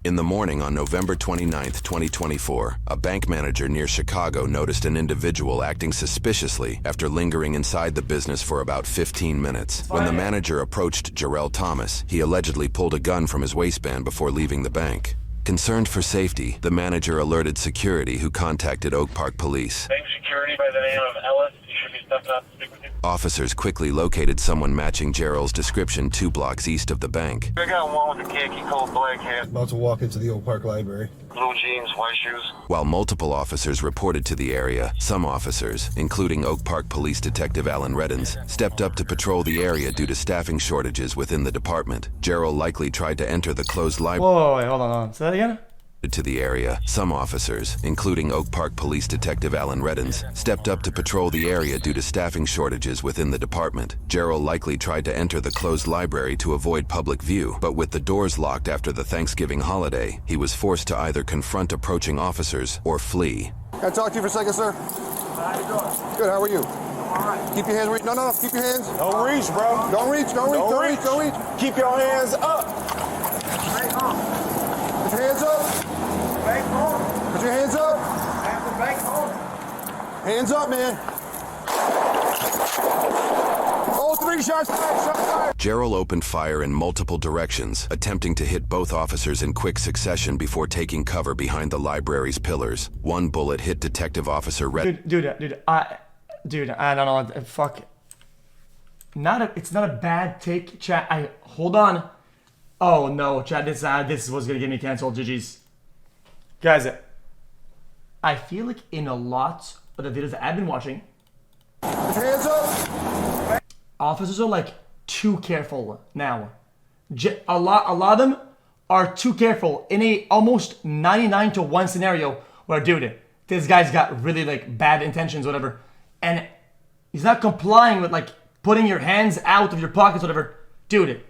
In the morning on November 29, 2024, a bank manager near Chicago noticed an individual acting suspiciously after lingering inside the business for about 15 minutes. When the manager approached Jarrell Thomas, he allegedly pulled a gun from his waistband before leaving the bank. Concerned for safety, the manager alerted security, who contacted Oak Park Police. Bank security by the name of Ellis. You should be stepping up to speak with you. Officers quickly located someone matching Jarrell's description 2 blocks east of the bank. I got one with a khaki coat black hat. About to walk into the Oak Park Library. Blue jeans, white shoes. While multiple officers reported to the area, some officers, including Oak Park Police Detective Alan Reddens, stepped up to patrol the area due to staffing shortages within the department. Jarrell likely tried to enter the closed library. Whoa, wait, hold on. Say that again? To the area, some officers, including Oak Park Police Detective Alan Reddens, stepped up to patrol the area due to staffing shortages within the department. Jarrell likely tried to enter the closed library to avoid public view, but with the doors locked after the Thanksgiving holiday, he was forced to either confront approaching officers or flee. Can I talk to you for a second, sir? How you doing? Good, how are you? All right. Keep your hands, no, keep your hands. Don't reach, bro. Don't reach. Keep your hands up. Put your hands up. Bank home. Put your hands up. After bank home. Hands up, man. All 3 shots fired. Jarrell opened fire in multiple directions, attempting to hit both officers in quick succession before taking cover behind the library's pillars. One bullet hit Detective Officer Red. Dude, I don't know. Fuck. It's not a bad take, chat. Hold on. Oh no, chat. This was gonna get me canceled. GG's. Guys, I feel like in a lot of the videos that I've been watching, Put your hands up. officers are like too careful now. A lot of them are too careful in a almost 99-to-1 scenario where, dude, this guy's got really like bad intentions, whatever, and he's not complying with like putting your hands out of your pockets, whatever. Dude,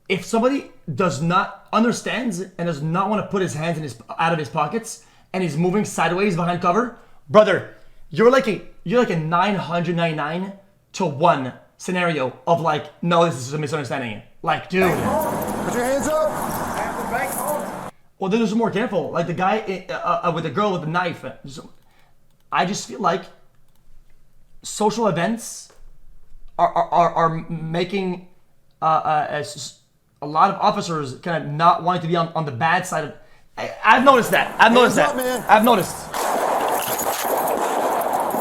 if somebody does not understands and does not want to put his hands out of his pockets and he's moving sideways behind cover, brother, you're like a 999-to-1 scenario of like, no, this is a misunderstanding. Like, dude. Put your hands up. After bank home. Well, they're just more careful. Like the guy with the girl with the knife. I just feel like social events are making a lot of officers kind of not wanting to be on the bad side of. I've noticed that. I've noticed Hands that. up, man. I've noticed.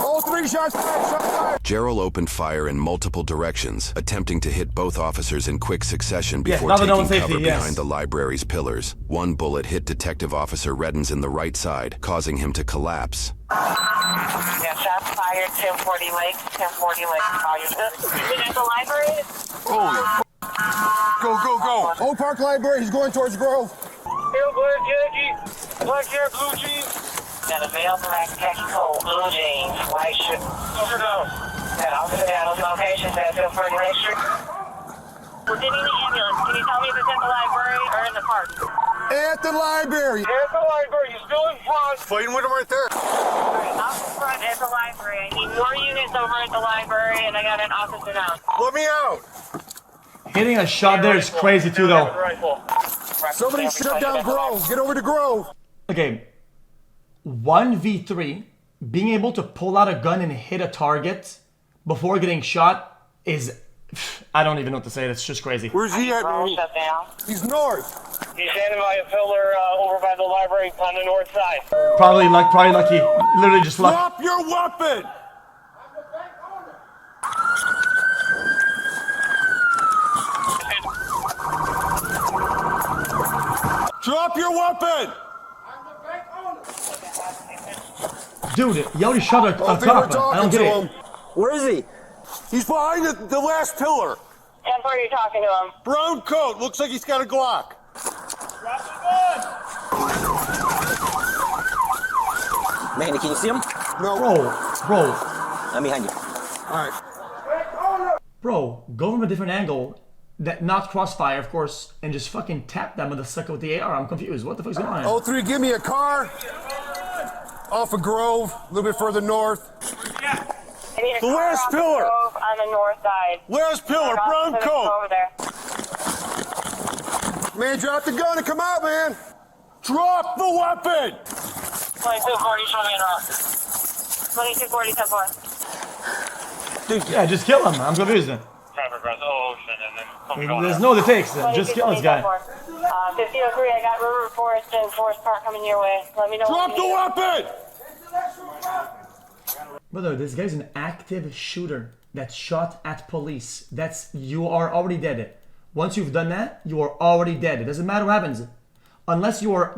All 3 shots fired. Jarrell opened fire in multiple directions, attempting to hit both officers in quick succession before now they're taking on safety, cover yes. behind the library's pillars. One bullet hit Detective Officer Reddens in the right side, causing him to collapse. Yeah, shots fired, 1040 Lake, 1040 Lake. Is it at the library? Holy. Go. Oak Park Library, he's going towards Grove. Here, black hair, blue jeans. Got a male black khaki coat, blue jeans, white shirt. Over down. Got officer down on location at 1040 Lake Street. We're getting the ambulance. Can you tell me if it's at the library or in the park? At the library. At the library. You're still in front. Fighting with him right there. Out in front at the library. I need more units over at the library, and I got an officer now. Let me out. Hitting a shot there is crazy too, though. Rifle. Somebody shut down Grove. Get over to Grove. Okay, 1v3, being able to pull out a gun and hit a target before getting shot is, I don't even know what to say. That's just crazy. Where's he at? Roll shut down. He's north. He's standing by a pillar over by the library on the north side. Probably lucky. Literally just lucky. Drop your weapon. Drop your weapon. Dude, he already shot a I think we're cop. I talking don't to get it. him. Where is he? He's behind the last pillar. 1040, you're talking to him. Brown coat. Looks like he's got a Glock. Drop the gun. Manny, can you see him? No. Bro, I'm behind you. All right. Bro, go from a different angle, not crossfire, of course, and just fucking tap that motherfucker with the AR. I'm confused. What the fuck's going on? Oh, 03, give me a car. Off of Grove, a little bit further north. I need a The car last off the pillar. Grove on the north side. Last pillar, An brown officer coat. over there. Man, drop the gun and come out, man. Drop the weapon. 2240, show me in rock. 2240, 10-4. Dude, yeah, just kill him. I'm confused. Traffic across the ocean and then something going There's on. no takes. Just kill this guy. 5003, I got River Forest and Forest Park coming your way. Let me know. Drop the weapon. Brother, this guy's an active shooter that shot at police. You are already dead. Once you've done that, you are already dead. It doesn't matter what happens. Unless you're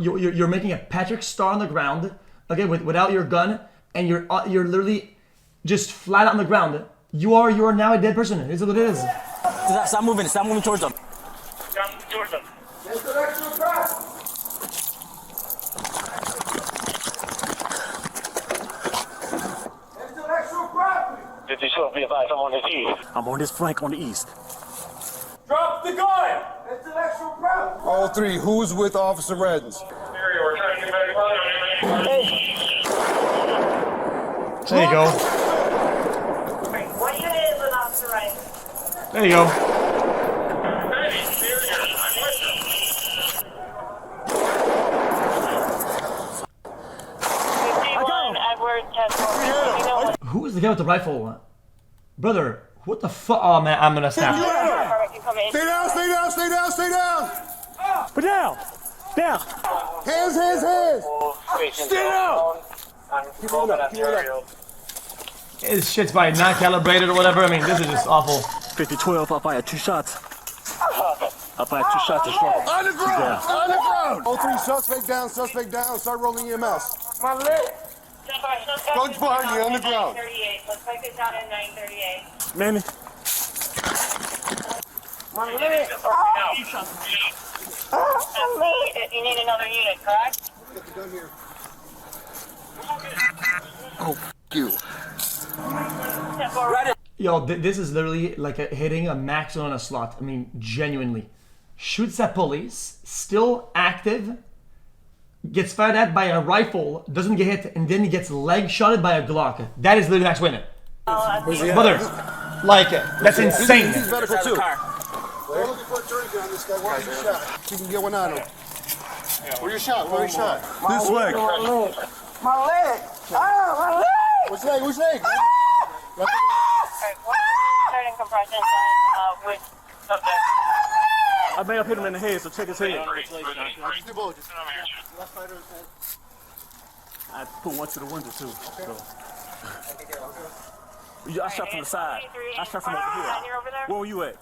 making a Patrick Star on the ground, okay, without your gun, and you're literally just flat on the ground. You are now a dead person. It is what it is. Stop moving towards them. Come towards them. Intellectual property. Intellectual property. 52, be advised, I'm on his east. I'm on this flank on the east. Drop the gun. Intellectual property. All three, who's with Officer Reddens? We're trying to get back on. There you go. What unit is with Officer Wright? There you go. Edward, 10-4. Who is the guy with the rifle? Brother, what the fuck? Oh man, I'm gonna snap. Stay down, stay down, stay down, stay down. But down. Hands. Stay down. Keep it up, keep it up. This shit's probably not calibrated or whatever. I mean, this is just awful. 5012, I fired 2 shots. I fired 2 shots and struck. On the ground, on the ground. All three, suspect down, start rolling EMS. My leg. Guns behind you, on the ground. 938. Looks like it's down in 938. Manny. My leg. You need another unit, correct? Get the gun here. You. 10-4. Yo, this is literally like hitting a max on a slot. I mean, genuinely. Shoots at police, still active, gets fired at by a rifle, doesn't get hit, and then he gets leg shotted by a Glock. That is literally Max winning. Brother, like, that's insane. He's medical too. We're looking for a tourniquet on this guy. Where's your shot? So you can get one on him. Where's your shot? Where's your shot? This leg. My leg. Ah, my leg. Which leg? Which leg? Starting compression with subject. I may have hit him in the head, so check his head. I put one to the window too. So. I shot from the side. I shot from over here. And you're over there? Where were you at?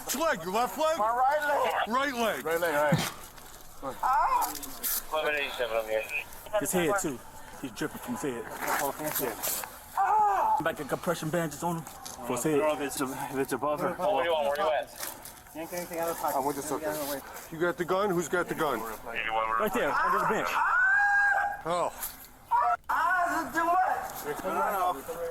Which leg? Your left leg? My right leg. Right leg. Right leg, all right. 1187 on here. His head too. He's dripping from his head. Back in compression bandages on him for his head. If it's above her. What do you want? Where you at? I want this up there. You got the gun? Who's got the gun? Right there, under the bench. Oh. Ah, this is too much.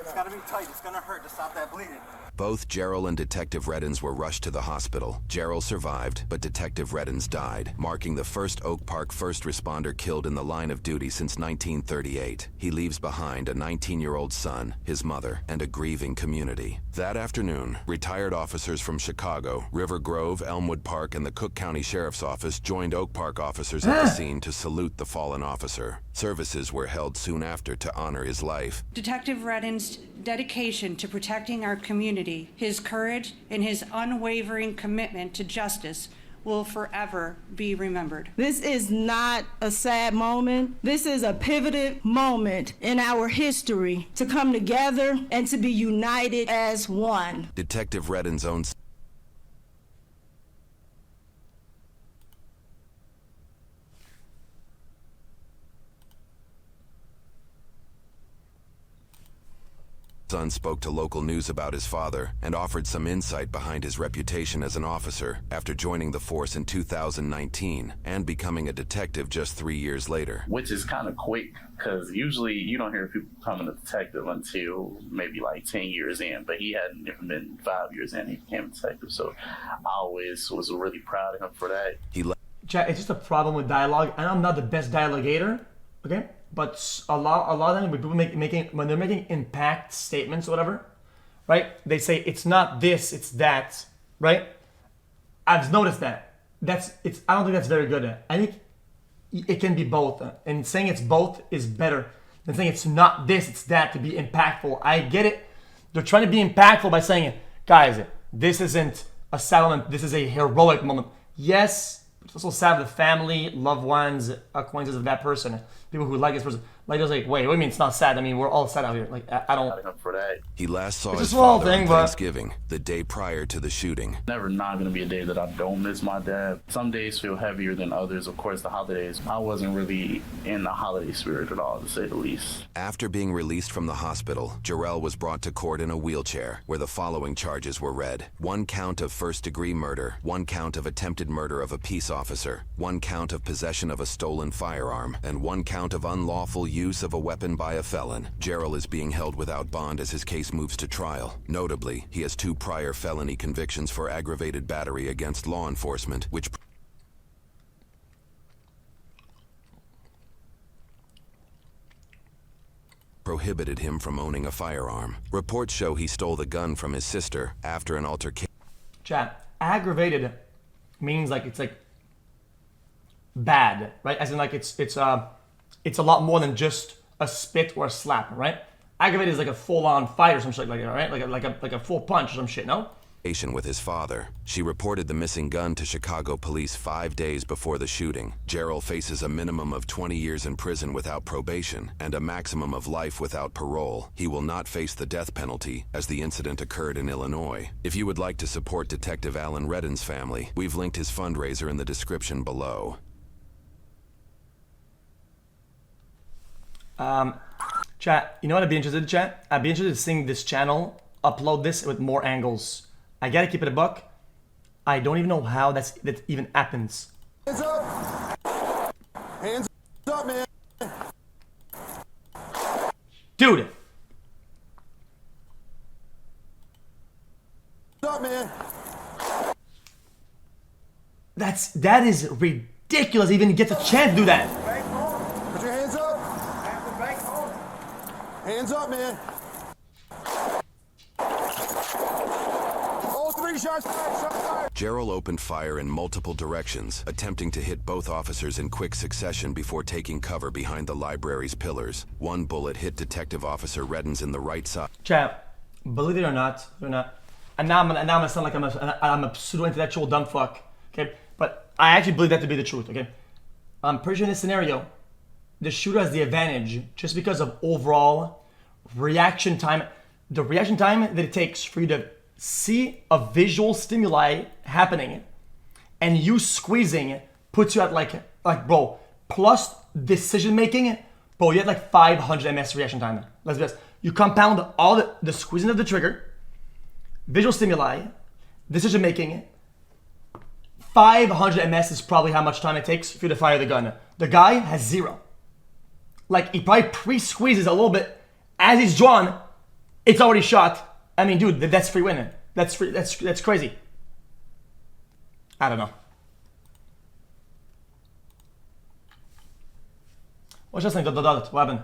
It's gotta be tight. It's gonna hurt to stop that bleeding. Both Gerald and Detective Reddens were rushed to the hospital. Gerald survived, but Detective Reddens died, marking the first Oak Park first responder killed in the line of duty since 1938. He leaves behind a 19-year-old son, his mother, and a grieving community. That afternoon, retired officers from Chicago, River Grove, Elmwood Park, and the Cook County Sheriff's Office joined Oak Park officers at the scene to salute the fallen officer. Services were held soon after to honor his life. Detective Reddens' dedication to protecting our community, his courage, and his unwavering commitment to justice will forever be remembered. This is not a sad moment. This is a pivotal moment in our history to come together and to be united as one. Detective Reddens' own son spoke to local news about his father and offered some insight behind his reputation as an officer after joining the force in 2019 and becoming a detective just 3 years later. Which is kind of quick, because usually you don't hear people becoming a detective until maybe like 10 years in, but he hadn't even been 5 years in, he became a detective. So I always was really proud of him for that. Chat, it's just a problem with dialogue, and I'm not the best dialogator, okay? But a lot of them, when people when they're making impact statements or whatever, right? They say it's not this, it's that, right? I've noticed that. I don't think that's very good. I think it can be both, and saying it's both is better than saying it's not this, it's that to be impactful. I get it. They're trying to be impactful by saying, guys, this isn't a settlement, this is a heroic moment. Yes, but it's also sad for the family, loved ones, acquaintances of that person, people who like this person. Like, I was like, wait, what do you mean it's not sad? I mean, we're all sad out here. Like, I don't. For that. He last saw It's a his small father thing, on but- Thanksgiving, the day prior to the shooting. Never not gonna be a day that I don't miss my dad. Some days feel heavier than others. Of course, the holidays. I wasn't really in the holiday spirit at all, to say the least. After being released from the hospital, Jarrell was brought to court in a wheelchair, where the following charges were read. 1 count of first-degree murder, 1 count of attempted murder of a peace officer, 1 count of possession of a stolen firearm, and 1 count of unlawful use of a weapon by a felon. Jarrell is being held without bond as his case moves to trial. Notably, he has 2 prior felony convictions for aggravated battery against law enforcement, which prohibited him from owning a firearm. Reports show he stole the gun from his sister after an altercation. Chat, aggravated means like it's like bad, right? As in like it's a lot more than just a spit or a slap, right? Aggravated is like a full-on fight or some shit like that, right? Like a full punch or some shit, no? With his father. She reported the missing gun to Chicago police 5 days before the shooting. Jarrell faces a minimum of 20 years in prison without probation and a maximum of life without parole. He will not face the death penalty, as the incident occurred in Illinois. If you would like to support Detective Alan Redden's family, we've linked his fundraiser in the description below. Chat, you know what I'd be interested in, chat? I'd be interested in seeing this channel upload this with more angles. I gotta keep it a buck. I don't even know how that even happens. Hands up! Hands up, man! Dude! Hands up, man! That is ridiculous. Even gets a chance to do that. Put your hands up! Hands up, man! All 3 shots fired! Jarrell opened fire in multiple directions, attempting to hit both officers in quick succession before taking cover behind the library's pillars. 1 bullet hit Detective Officer Reddens in the right side. Chat, believe it or not, and now I'm gonna sound like I'm a pseudo-intellectual dumb fuck, okay? But I actually believe that to be the truth, okay? I'm pretty sure in this scenario, the shooter has the advantage just because of overall reaction time. The reaction time that it takes for you to see a visual stimuli happening and you squeezing puts you at like bro, plus decision making, bro, you had like 500 ms reaction time. Let's be honest. You compound all the squeezing of the trigger, visual stimuli, decision making. 500 ms is probably how much time it takes for you to fire the gun. The guy has 0. Like, he probably pre-squeezes a little bit. As he's drawn, it's already shot. I mean, dude, that's free winning. That's free. That's crazy. I don't know. What's just saying? What happened?